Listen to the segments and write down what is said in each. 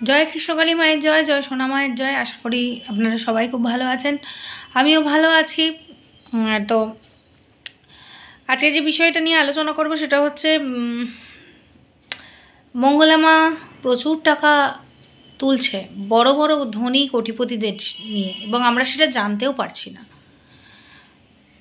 জয় কৃষ্ণকালী মায়ের জয়, জয় সোনা মায়ের জয়। আশা করি আপনারা সবাই খুব ভালো আছেন, আমিও ভালো আছি। তো আজকে যে বিষয়টা নিয়ে আলোচনা করব সেটা হচ্ছে মঙ্গলা মা প্রচুর টাকা তুলছে বড় বড় ধনী কোটিপতিদের নিয়ে, এবং আমরা সেটা জানতেও পারছি না।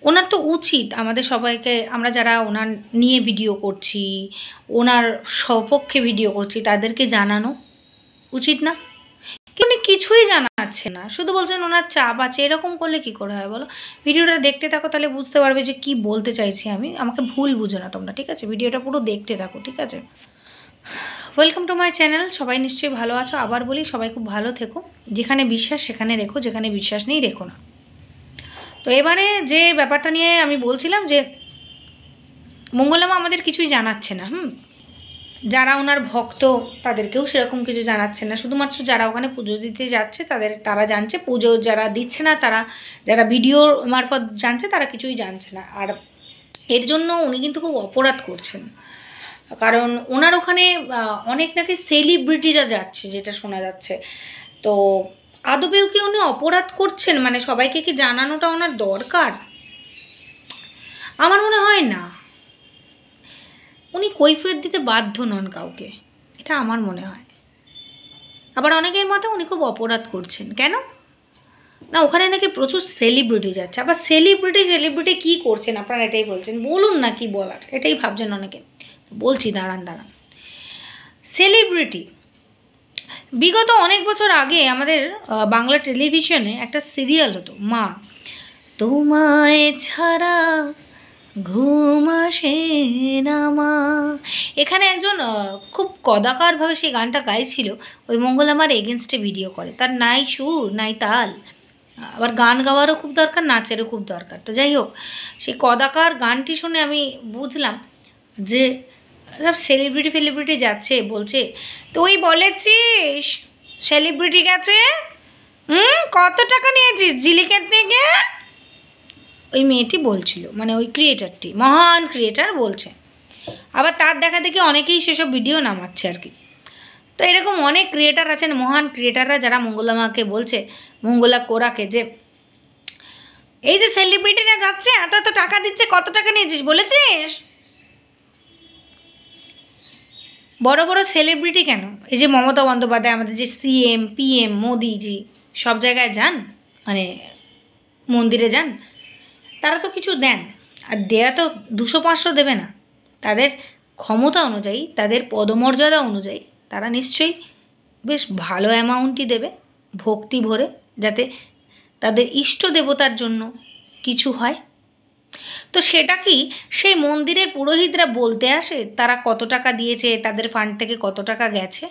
ওনার তো উচিত আমাদের সবাইকে, আমরা যারা ওনার নিয়ে ভিডিও করছি, ওনার সপক্ষে ভিডিও করছি, তাদেরকে জানানো উচিত না? উনি কিছুই জানাচ্ছে না, শুধু বলছেন ওনার চাপ আছে। এরকম করলে কি করে হয় বলো? ভিডিওটা দেখতে থাকো, তাহলে বুঝতে পারবে যে কি বলতে চাইছি আমি। আমাকে ভুল বুঝো না তোমরা, ঠিক আছে? ভিডিওটা পুরো দেখতে থাকো, ঠিক আছে? Welcome to my channel. সবাই নিশ্চয়ই ভালো আছো। আবার বলি, সবাই খুব ভালো থেকো। যেখানে বিশ্বাস সেখানে রেখো, যেখানে বিশ্বাস নেই রেখো না। তো এবারে যে ব্যাপারটা নিয়ে আমি বলছিলাম যে মঙ্গলা মা আমাদের কিছুই জানাচ্ছে না। যারা ওনার ভক্ত তাদেরকেও সেরকম কিছু জানাচ্ছে না। শুধুমাত্র যারা ওখানে পুজো দিতে যাচ্ছে তারা জানছে, পুজো যারা দিচ্ছে না, যারা ভিডিওর মারফত জানছে, তারা কিছুই জানছে না। আর এর জন্য উনি কিন্তু খুব অপরাধ করছেন, কারণ ওনার ওখানে অনেক নাকি সেলিব্রিটিরা যাচ্ছে, যেটা শোনা যাচ্ছে। তো আদবেও কি উনি অপরাধ করছেন? মানে সবাইকে কি জানানোটা ওনার দরকার? আমার মনে হয় না। উনি কৈফিয়ত দিতে বাধ্য নন কাউকে, এটা আমার মনে হয়। আবার অনেকের মতে উনি খুব অপরাধ করছেন। কেন না? ওখানে নাকি প্রচুর সেলিব্রিটি যাচ্ছে। আবার সেলিব্রিটি কী করছেন আপনারা এটাই বলছেন, বলুন না কি বলার, এটাই ভাবছেন অনেকে। বলছি, দাঁড়ান। সেলিব্রিটি বিগত অনেক বছর আগে আমাদের বাংলা টেলিভিশনে একটা সিরিয়াল হতো, মা তোমায় ছাড়া ঘুম আসে না মা। এখানে একজন খুব কদাকারভাবে সেই গানটা গাইছিল। ওই মঙ্গলা মার এগেনস্টে ভিডিও করে, তার নাই সুর নাই তাল। আবার গান গাওয়ারও খুব দরকার, নাচেরও খুব দরকার। তো যাই হোক, সেই কদাকার গানটি শুনে আমি বুঝলাম যে সব সেলিব্রিটি যাচ্ছে, বলছে তুই বলেছিস সেলিব্রিটি গেছে, কত টাকা নিয়েছিস ঝিলিকের থেকে? ওই মেয়েটি বলছিল, মানে ওই ক্রিয়েটারটি, মহান ক্রিয়েটার বলছে। আবার তার দেখা দেখি অনেকেই সেসব ভিডিও নামাচ্ছে আর কি। তো এরকম অনেক ক্রিয়েটার আছেন, মহান ক্রিয়েটাররা, যারা মঙ্গলা মাকে বলছে, মঙ্গলা কোরাকে, যে এই যে সেলিব্রিটিরা যাচ্ছে, এত এত টাকা দিচ্ছে, কত টাকা নিয়েছিস বলেছিস? বড় বড় সেলিব্রিটি কেন, এই যে মমতা বন্দ্যোপাধ্যায়, আমাদের যে সিএম পিএম মোদিজি, সব জায়গায় যান, মানে মন্দিরে যান, তারা তো কিছু দেন। আর দেয়া তো 200-500 দেবে না। তাদের ক্ষমতা অনুযায়ী, তাদের পদমর্যাদা অনুযায়ী তারা নিশ্চয়ই বেশ ভালো অ্যামাউন্টই দেবে, ভক্তি ভরে, যাতে তাদের ইষ্ট দেবতার জন্য কিছু হয়। তো সেটা কি সেই মন্দিরের পুরোহিতরা বলতে আসে তারা কত টাকা দিয়েছে, তাদের ফান্ড থেকে কত টাকা গেছে?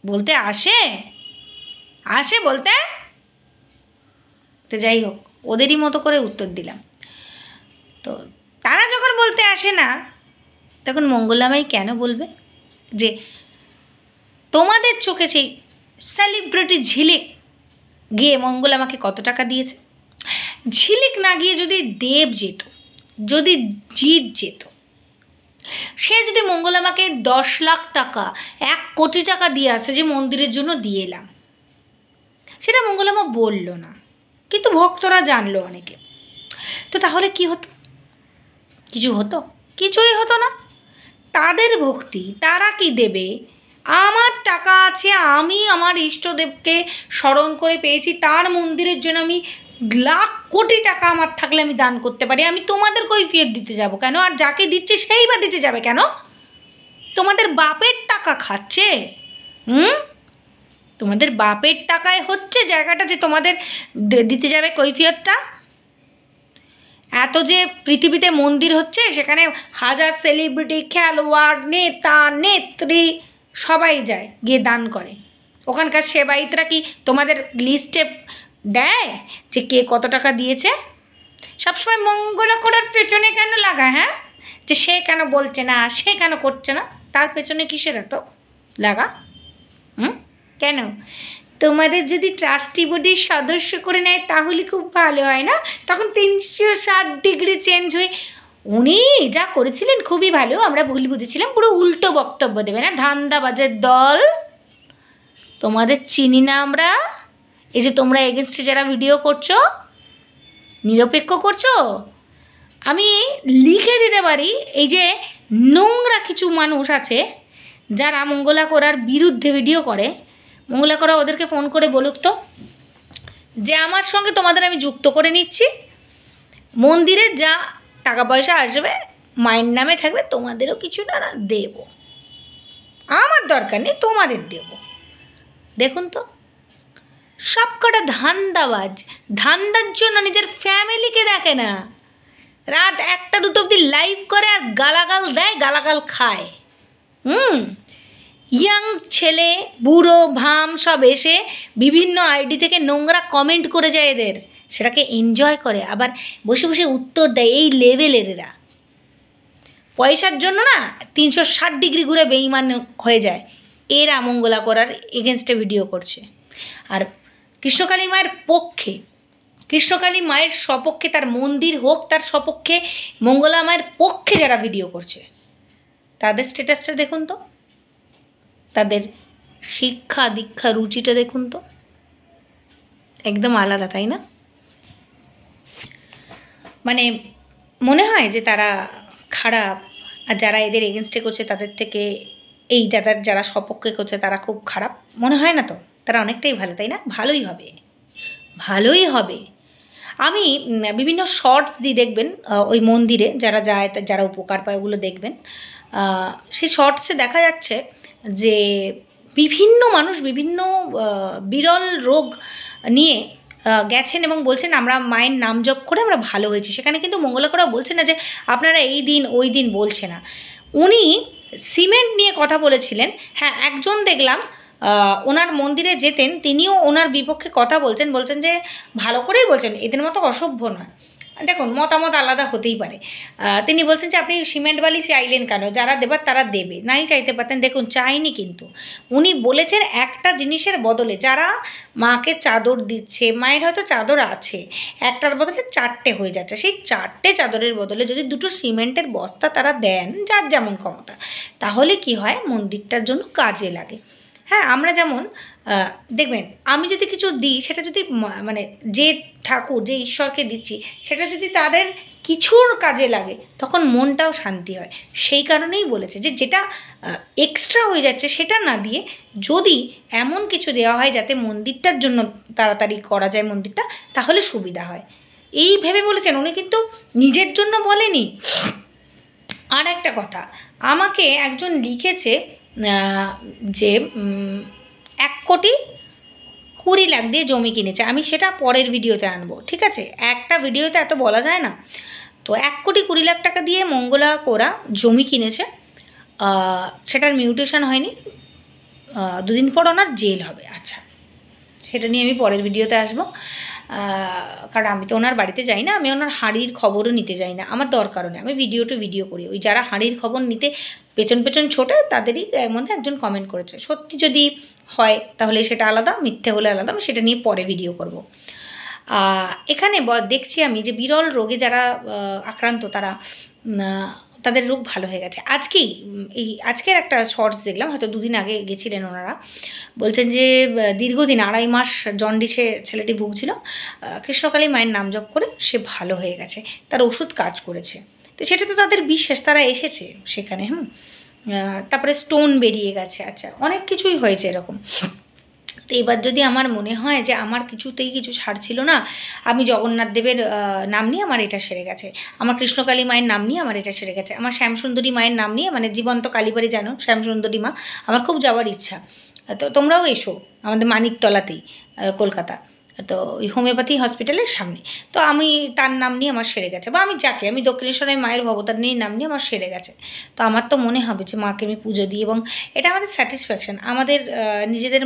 বলতে আসে বলতে? তো যাই হোক, ওদেরই মতো করে উত্তর দিলাম। তো তারা যখন বলতে আসে না, তখন মঙ্গলামাই কেন বলবে যে তোমাদের চোখে সেই সেলিব্রিটি ঝিলিক গিয়ে মঙ্গলামাকে কত টাকা দিয়েছে? ঝিলিক না গিয়ে যদি দেব যেত, যদি জিৎ যেত, সে যদি মঙ্গলামাকে 10 লাখ টাকা, 1 কোটি টাকা দিয়ে আসে যে মন্দিরের জন্য দিয়ে এলাম, সেটা মঙ্গলামা বলল না, কিন্তু ভক্তরা জানলো অনেকে। তো তাহলে কি হতো? কিছু হতো? কিছুই হতো না। তাদের ভক্তি, তারা কি দেবে? আমার টাকা আছে, আমি আমার ইষ্টদেবকে স্মরণ করে পেয়েছি, তার মন্দিরের জন্য আমি লাখ কোটি টাকা আমার থাকলে আমি দান করতে পারি। আমি তোমাদের কৈফিয়ত দিতে যাব কেন? আর যাকে দিচ্ছে সেই বা দিতে যাবে কেন? তোমাদের বাপের টাকা খাচ্ছে। তোমাদের বাপের টাকায় হচ্ছে জায়গাটা, যে তোমাদের দিতে যাবে কৈফিয়তটা। এত যে পৃথিবীতে মন্দির হচ্ছে, সেখানে হাজার সেলিব্রিটি, খেলোয়াড়, নেতা নেত্রী সবাই যায়, গিয়ে দান করে। ওখানকার সেবায়িতরা কি তোমাদের লিস্টে দেয় যে কে কত টাকা দিয়েছে? সবসময় মঙ্গলা করার পেছনে কেন লাগা? হ্যাঁ, যে সে কেন বলছে না, সে কেন করছে না, তার পেছনে কিসের এত লাগা? কেন? তোমাদের যদি ট্রাস্টি বডির সদস্য করে নেয় তাহলে খুব ভালো হয় না? তখন 360 ডিগ্রি চেঞ্জ হয়ে উনি যা করেছিলেন খুবই ভালো, আমরা ভুল বুঝেছিলাম, পুরো উল্টো বক্তব্য দেবে না? ধান্দাবাজের দল। তোমাদের চিনি না আমরা। এই যে তোমরা এগেনস্টে যারা ভিডিও করছো, নিরপেক্ষ করছো, আমি লিখে দিতে পারি এই যে নোংরা কিছু মানুষ আছে যারা মঙ্গলা কোরার বিরুদ্ধে ভিডিও করে। মঙ্গলা কোরা ওদেরকে ফোন করে বলুক তো যে আমার সঙ্গে তোমাদের আমি যুক্ত করে নিচ্ছি, মন্দিরে যা টাকা পয়সা আসবে মায়ের নামে থাকবে, তোমাদেরও কিছু না দেব, আমার দরকার নেই, তোমাদের দেব। দেখুন তো, সব কটা ধান্দাবাজ, ধান্দার জন্য নিজের ফ্যামিলিকে দেখে না, রাত 1-2 অবধি লাইভ করে আর গালাগাল দেয়, গালাগাল খায়। ইয়াং ছেলে বুড়ো ভাম সব এসে বিভিন্ন আইডি থেকে নোংরা কমেন্ট করে যায় এদের, সেটাকে এনজয় করে, আবার বসে বসে উত্তর দেয়। এই লেভেলের এরা পয়সার জন্য না 360 ডিগ্রি ঘুরে বেঈমান হয়ে যায়। এরা মঙ্গলা করার এগেনস্টে ভিডিও করছে, আর কৃষ্ণকালী মায়ের পক্ষে, কৃষ্ণকালী মায়ের সপক্ষে, তার মন্দির হোক তার সপক্ষে, মঙ্গলা মায়ের পক্ষে যারা ভিডিও করছে তাদের স্ট্যাটাসটা দেখুন তো, তাদের শিক্ষা দীক্ষা রুচিটা দেখুন তো, একদম আলাদা, তাই না? মানে মনে হয় যে তারা খারাপ, আর যারা এদের এগেনস্টে করছে তাদের থেকে এই যারা সপক্ষে করছে তারা খুব খারাপ মনে হয় না তো? তারা অনেকটাই ভালো, তাই না? ভালোই হবে, ভালোই হবে। আমি বিভিন্ন শর্টস দিই, দেখবেন ওই মন্দিরে যারা যায়, যারা উপকার পায় ওগুলো দেখবেন। সেই শর্টসে দেখা যাচ্ছে যে বিভিন্ন মানুষ বিভিন্ন বিরল রোগ নিয়ে গেছেন এবং বলছেন আমরা মায়ের নাম জপ করে আমরা ভালো হয়েছি। সেখানে কিন্তু মঙ্গলা কোরা বলছেন না যে আপনারা এই দিন ওই দিন, বলছে না। উনি সিমেন্ট নিয়ে কথা বলেছিলেন। হ্যাঁ, একজন দেখলাম ওনার মন্দিরে যেতেন, তিনিও ওনার বিপক্ষে কথা বলছেন যে ভালো করেই বলছেন, এদের মতো অসভ্য নয়। দেখুন, মতামত আলাদা হতেই পারে। তিনি বলছেন যে আপনি সিমেন্ট বালি চাইলেন কেন, যারা দেবার তারা দেবে, নাই চাইতে পারতেন। দেখুন, চাইনি, কিন্তু উনি বলেছেন একটা জিনিসের বদলে যারা মাকে চাদর দিচ্ছে, মায়ের হয়তো চাদর আছে, একটার বদলে 4টে হয়ে যাচ্ছে, সেই 4টে চাদরের বদলে যদি 2টো সিমেন্টের বস্তা তারা দেন, যার যেমন ক্ষমতা, তাহলে কি হয়, মন্দিরটার জন্য কাজে লাগে। হ্যাঁ, আমরা যেমন দেখবেন, আমি যদি কিছু দিই, সেটা যদি মানে যে ঠাকুর, যে ঈশ্বরকে দিচ্ছি, সেটা যদি তাদের কিছুর কাজে লাগে, তখন মনটাও শান্তি হয়। সেই কারণেই বলেছে যে যেটা এক্সট্রা হয়ে যাচ্ছে সেটা না দিয়ে যদি এমন কিছু দেওয়া হয় যাতে মন্দিরটার জন্য তাড়াতাড়ি করা যায় মন্দিরটা, তাহলে সুবিধা হয়, এই ভেবে বলেছেন। উনি কিন্তু নিজের জন্য বলেনি। আর একটা কথা, আমাকে একজন লিখেছে যে 1,20,00,000 দিয়ে জমি কিনেছে। আমি সেটা পরের ভিডিওতে আনবো, ঠিক আছে? একটা ভিডিওতে এত বলা যায় না। তো 1,20,00,000 টাকা দিয়ে মঙ্গলা কোরা জমি কিনেছে, সেটার মিউটেশন হয়নি, 2 দিন পর ওনার জেল হবে। আচ্ছা, সেটা নিয়ে আমি পরের ভিডিওতে আসবো, কারণ আমি তো ওনার বাড়িতে যাই না, আমি ওনার হাঁড়ির খবরও নিতে যাই না, আমার দরকারও নেই। আমি ভিডিও টু ভিডিও করি। ওই যারা হাঁড়ির খবর নিতে পেছন পেছন ছোটে, তাদেরই এর মধ্যে একজন কমেন্ট করেছে। সত্যি যদি হয় তাহলে সেটা আলাদা, মিথ্যে হলে আলাদা, আমি সেটা নিয়ে পরে ভিডিও করব। এখানে দেখছি আমি যে বিরল রোগে যারা আক্রান্ত, তাদের রোগ ভালো হয়ে গেছে। আজকের একটা শর্টস দেখলাম, হয়তো 2 দিন আগে গেছিলেন ওনারা, বলছেন যে দীর্ঘদিন 2.5 মাস জন্ডিসে ছেলেটি ভুগছিল, কৃষ্ণকালী মায়ের নাম জপ করে সে ভালো হয়ে গেছে, তার ওষুধ কাজ করেছে। তো সেটা তো তাদের বিশ্বাস, তারা এসেছে সেখানে। তারপরে স্টোন বেরিয়ে গেছে, আচ্ছা, অনেক কিছুই হয়েছে এরকম। তো এবার যদি আমার মনে হয় যে আমার কিছুতেই কিছু ছাড় ছিল না, আমি জগন্নাথ দেবের নাম নিয়ে আমার এটা সেরে গেছে, আমার কৃষ্ণকালী মায়ের নাম নিয়ে আমার এটা সেরে গেছে, আমার শ্যামসুন্দরী মায়ের নাম নিয়ে, মানে জীবন্ত কালীবাড়ি জানো শ্যামসুন্দরী মা, আমার খুব যাওয়ার ইচ্ছা। তো তোমরাও এসো আমাদের মানিকতলাতেই, কলকাতা, তো ওই হোমিওপ্যাথি হসপিটালের সামনে। তো আমি তার নাম নিয়ে আমার সেরে গেছে, বা আমি দক্ষিণেশ্বরের মায়ের ভবতারিণীর নাম নিয়ে আমার সেরে গেছে। তো আমার তো মনে হবে যে মাকে আমি পুজো দিই, এবং এটা আমাদের স্যাটিসফ্যাকশান। আমাদের নিজেদের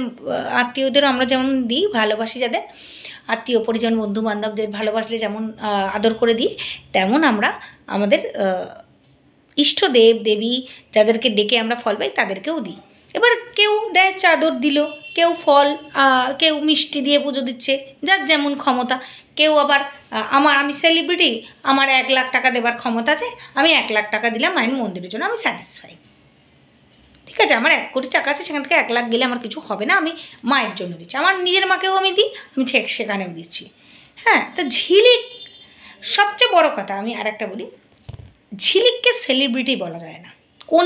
আত্মীয়দেরও আমরা যেমন দিই, ভালোবাসি যাদের আত্মীয় পরিজন বন্ধু বান্ধবদের ভালোবাসলে যেমন আদর করে দিই, তেমন আমরা আমাদের ইষ্ট দেব দেবী যাদেরকে ডেকে আমরা ফল পাই তাদেরকেও দিই। এবার কেউ দেয় চাদর দিল, কেউ ফল, কেউ মিষ্টি দিয়ে পুজো দিচ্ছে, যার যেমন ক্ষমতা। কেউ আবার আমি সেলিব্রিটি, আমার 1,00,000 টাকা দেবার ক্ষমতা আছে, আমি 1,00,000 টাকা দিলাম মায়ের মন্দিরের জন্য, আমি স্যাটিসফাই। ঠিক আছে, আমার 1 কোটি টাকা আছে, সেখান থেকে 1 লাখ গেলে আমার কিছু হবে না, আমি মায়ের জন্য দিচ্ছি, আমার নিজের মাকেও আমি দিই, আমি ঠিক সেখানেও দিচ্ছি। হ্যাঁ, তো ঝিলিক, সবচেয়ে বড় কথা আমি আর একটা বলি, ঝিলিককে সেলিব্রিটি বলা যায় না। কোন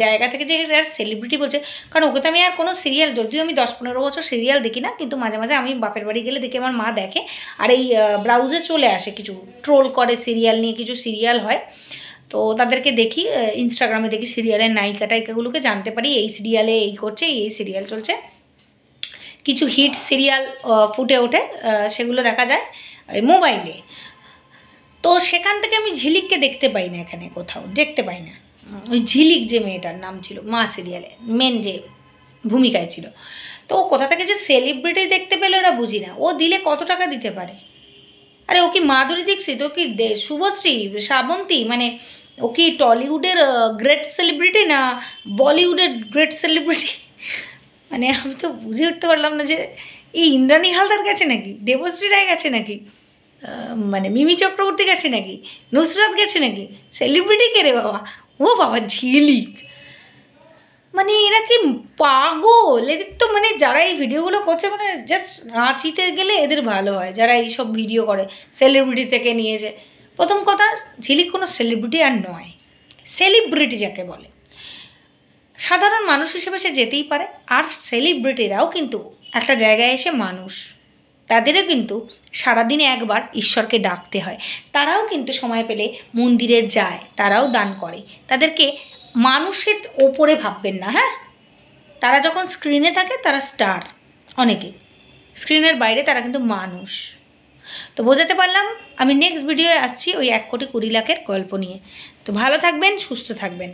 জায়গা থেকে যে আর সেলিব্রিটি বলছে, কারণ ওকে তো আমি আর কোনো সিরিয়াল, যদিও আমি 10-15 বছর সিরিয়াল দেখি না, কিন্তু মাঝে মাঝে আমি বাপের বাড়ি গেলে দেখি আমার মা দেখে, আর এই ব্রাউজে চলে আসে কিছু ট্রোল করে সিরিয়াল নিয়ে, কিছু সিরিয়াল হয়, তো তাদেরকে দেখি, ইনস্টাগ্রামে দেখি সিরিয়ালের নায়িকা টায়িকাগুলোকে জানতে পারি এই সিরিয়ালে এই করছে, এই সিরিয়াল চলছে, কিছু হিট সিরিয়াল ফুটে ওঠে, সেগুলো দেখা যায় মোবাইলে। তো সেখান থেকে আমি ঝিলিককে দেখতে পাই না, এখানে কোথাও দেখতে পাই না। ওই ঝিলিক যে মেয়েটার নাম ছিল মা সিরিয়ালে মেন যে ভূমিকায় ছিল, তো ও কোথা থেকে যে সেলিব্রিটি দেখতে পেলে ওরা বুঝি না। ও দিলে কত টাকা দিতে পারে? আরে ও কি মাধুরী দীক্ষিত, ও কি শুভশ্রী, শ্রাবন্তী, মানে ও কি টলিউডের গ্রেট সেলিব্রিটি না বলিউডের গ্রেট সেলিব্রিটি? মানে আমি তো বুঝে উঠতে পারলাম না যে এই ইন্দ্রাণী হালদার গেছে নাকি, দেবশ্রী রায় গেছে নাকি, মানে মিমি চক্রবর্তী গেছে নাকি, নুসরাত গেছে নাকি, সেলিব্রিটি কে রে বাবা? ও বাবা ঝিলিক, মানে এরা কি পাগল? এদের তো মানে যারা এই ভিডিওগুলো করছে, মানে জাস্ট নাচিতে গেলে এদের ভালো হয়, যারা এইসব ভিডিও করে সেলিব্রিটি থেকে নিয়েছে। প্রথম কথা, ঝিলিক কোনো সেলিব্রিটি আর নয়, সেলিব্রিটি যাকে বলে সাধারণ মানুষ হিসেবে সে যেতেই পারে। আর সেলিব্রিটিরাও কিন্তু একটা জায়গায় এসে মানুষ, তাদেরও কিন্তু সারাদিনে একবার ঈশ্বরকে ডাকতে হয়, তারাও কিন্তু সময় পেলে মন্দিরে যায়, তারাও দান করে। তাদেরকে মানুষের ওপরে ভাববেন না, হ্যাঁ? তারা যখন স্ক্রিনে থাকে তারা স্টার, অনেকে স্ক্রিনের বাইরে তারা কিন্তু মানুষ। তো বোঝাতে পারলাম। আমি নেক্সট ভিডিওয়ে আসছি ওই 1 কোটি 20 লাখের গল্প নিয়ে। তো ভালো থাকবেন, সুস্থ থাকবেন।